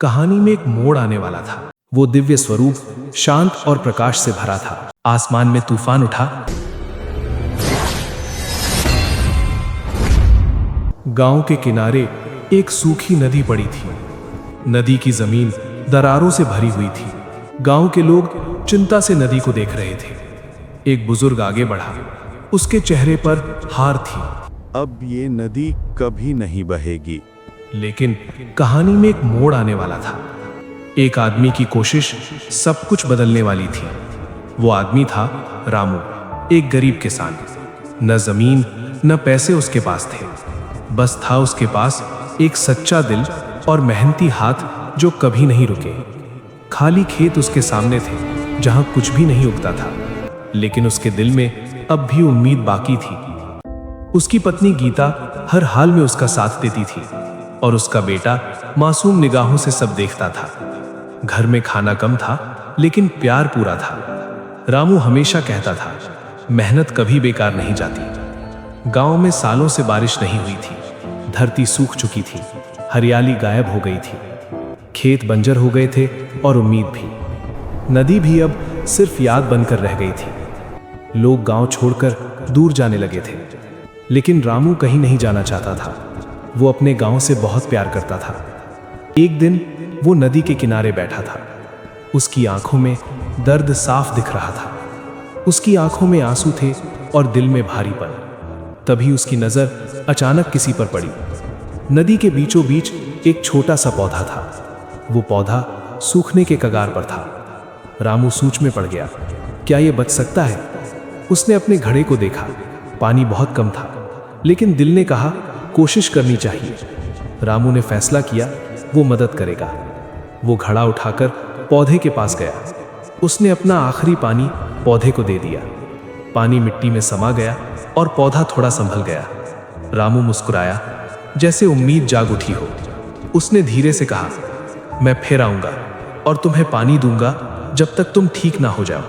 कहानी में एक मोड़ आने वाला था। वो दिव्य स्वरूप शांत और प्रकाश से भरा था। आसमान में तूफान उठा। गांव के किनारे एक सूखी नदी पड़ी थी। नदी की जमीन दरारों से भरी हुई थी। गांव के लोग चिंता से नदी को देख रहे थे। एक बुजुर्ग आगे बढ़ा। उसके चेहरे पर हार थी। अब ये नदी कभी नहीं बहेगी। लेकिन कहानी में एक मोड़ आने वाला था। एक आदमी की कोशिश सब कुछ बदलने वाली थी। वो आदमी था रामू, एक गरीब किसान। न जमीन न पैसे उसके पास थे। बस था उसके पास एक सच्चा दिल और मेहनती हाथ जो कभी नहीं रुके। खाली खेत उसके सामने थे जहां कुछ भी नहीं उगता था, लेकिन उसके दिल में अब भी उम्मीद बाकी थी। उसकी पत्नी गीता हर हाल में उसका साथ देती थी और उसका बेटा मासूम निगाहों से सब देखता था। घर में खाना कम था, लेकिन प्यार पूरा था। रामू हमेशा कहता था, मेहनत कभी बेकार नहीं जाती। गांव में सालों से बारिश नहीं हुई थी। धरती सूख चुकी थी, हरियाली गायब हो गई थी, खेत बंजर हो गए थे और उम्मीद भी। नदी भी अब सिर्फ याद बनकर रह गई थी। लोग गांव छोड़कर दूर जाने लगे थे, लेकिन रामू कहीं नहीं जाना चाहता था। वो अपने गांव से बहुत प्यार करता था। एक दिन वो नदी के किनारे बैठा था। उसकी आंखों में दर्द साफ दिख रहा था। उसकी आंखों में आंसू थे और दिल में भारीपन। तभी उसकी नजर अचानक किसी पर पड़ी। नदी के बीचों बीच एक छोटा सा पौधा था। वो पौधा सूखने के कगार पर था। रामू सोच में पड़ गया, क्या ये बच सकता है? उसने अपने घड़े को देखा। पानी बहुत कम था, लेकिन दिल ने कहा, कोशिश करनी चाहिए। रामू ने फैसला किया, वो मदद करेगा। वो घड़ा उठाकर पौधे के पास गया। उसने अपना आखिरी पानी पौधे को दे दिया। पानी मिट्टी में समा गया और पौधा थोड़ा संभल गया। रामू मुस्कुराया, जैसे उम्मीद जाग उठी हो। उसने धीरे से कहा, मैं फिर आऊंगा और तुम्हें पानी दूंगा जब तक तुम ठीक ना हो जाओ।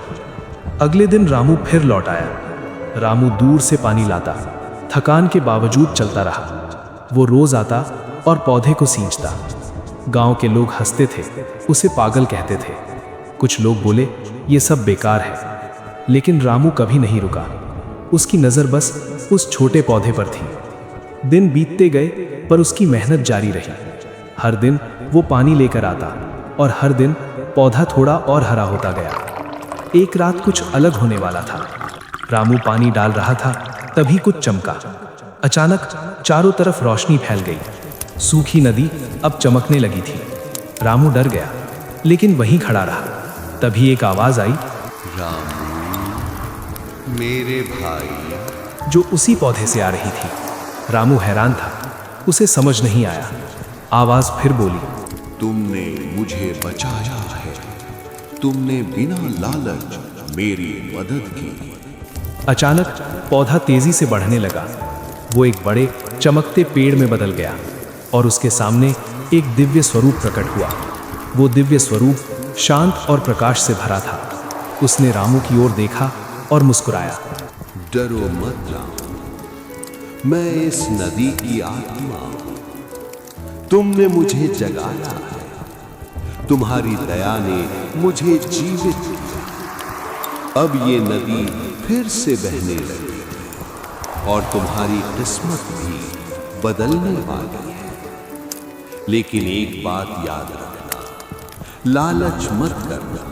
अगले दिन रामू फिर लौट आया। रामू दूर से पानी लाता, थकान के बावजूद चलता रहा। वो रोज आता और पौधे को सींचता। गांव के लोग हंसते थे, उसे पागल कहते थे। कुछ लोग बोले, ये सब बेकार है। लेकिन रामू कभी नहीं रुका। उसकी नजर बस उस छोटे पौधे पर थी। दिन बीतते गए, पर उसकी मेहनत जारी रही। हर दिन वो पानी लेकर आता और हर दिन पौधा थोड़ा और हरा होता गया। एक रात कुछ अलग होने वाला था। रामू पानी डाल रहा था, तभी कुछ चमका। अचानक चारों तरफ रोशनी फैल गई। सूखी नदी अब चमकने लगी थी। रामू डर गया, लेकिन वहीं खड़ा रहा। तभी एक आवाज आई, रामू, मेरे भाई, जो उसी पौधे से आ रही थी। रामू हैरान था, उसे समझ नहीं आया। आवाज फिर बोली, तुमने मुझे बचाया है। तुमने बिना लालच मेरी मदद की। अचानक पौधा तेजी से बढ़ने लगा। वो एक बड़े चमकते पेड़ में बदल गया और उसके सामने एक दिव्य स्वरूप प्रकट हुआ। वो दिव्य स्वरूप शांत और प्रकाश से भरा था। उसने रामू की ओर देखा और मुस्कुराया। डरो मत रामू, मैं इस नदी की आत्मा हूं। तुमने मुझे जगाया है। तुम्हारी दया ने मुझे जीवित किया। अब ये नदी फिर से बहने लगी और तुम्हारी किस्मत भी बदलने वाली है। लेकिन एक बात याद रखना, लालच मत करना।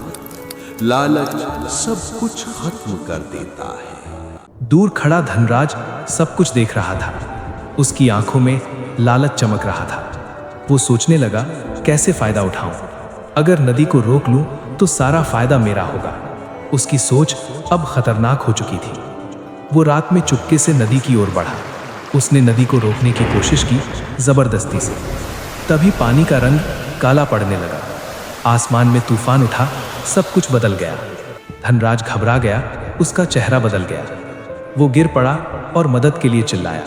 लालच सब कुछ खत्म कर देता है। दूर खड़ा धनराज सब कुछ देख रहा था। उसकी आंखों में लालच चमक रहा था। वो सोचने लगा, कैसे फायदा उठाऊं? अगर नदी को रोक लूं तो सारा फायदा मेरा होगा। उसकी सोच अब खतरनाक हो चुकी थी। वो रात में चुपके से नदी की ओर बढ़ा। उसने नदी को रोकने की कोशिश की, जबरदस्ती से। तभी पानी का रंग काला पड़ने लगा। आसमान में तूफान उठा, सब कुछ बदल गया। धनराज घबरा गया, उसका चेहरा बदल गया। वो गिर पड़ा और मदद के लिए चिल्लाया।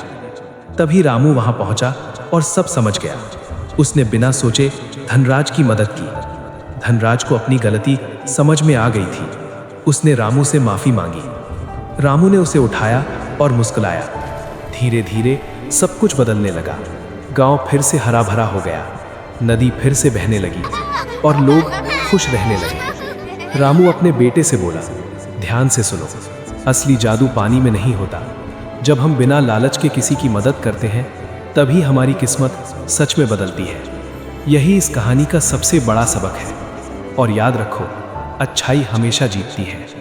तभी रामू वहां पहुंचा और सब समझ गया। उसने बिना सोचे धनराज की मदद की। धनराज को अपनी गलती समझ में आ गई थी। उसने रामू से माफी मांगी। रामू ने उसे उठाया और मुस्कुराया। धीरे धीरे सब कुछ बदलने लगा। गांव फिर से हरा भरा हो गया। नदी फिर से बहने लगी और लोग खुश रहने लगे। रामू अपने बेटे से बोला, ध्यान से सुनो, असली जादू पानी में नहीं होता। जब हम बिना लालच के किसी की मदद करते हैं तभी हमारी किस्मत सच में बदलती है। यही इस कहानी का सबसे बड़ा सबक है। और याद रखो, अच्छाई हमेशा जीतती है।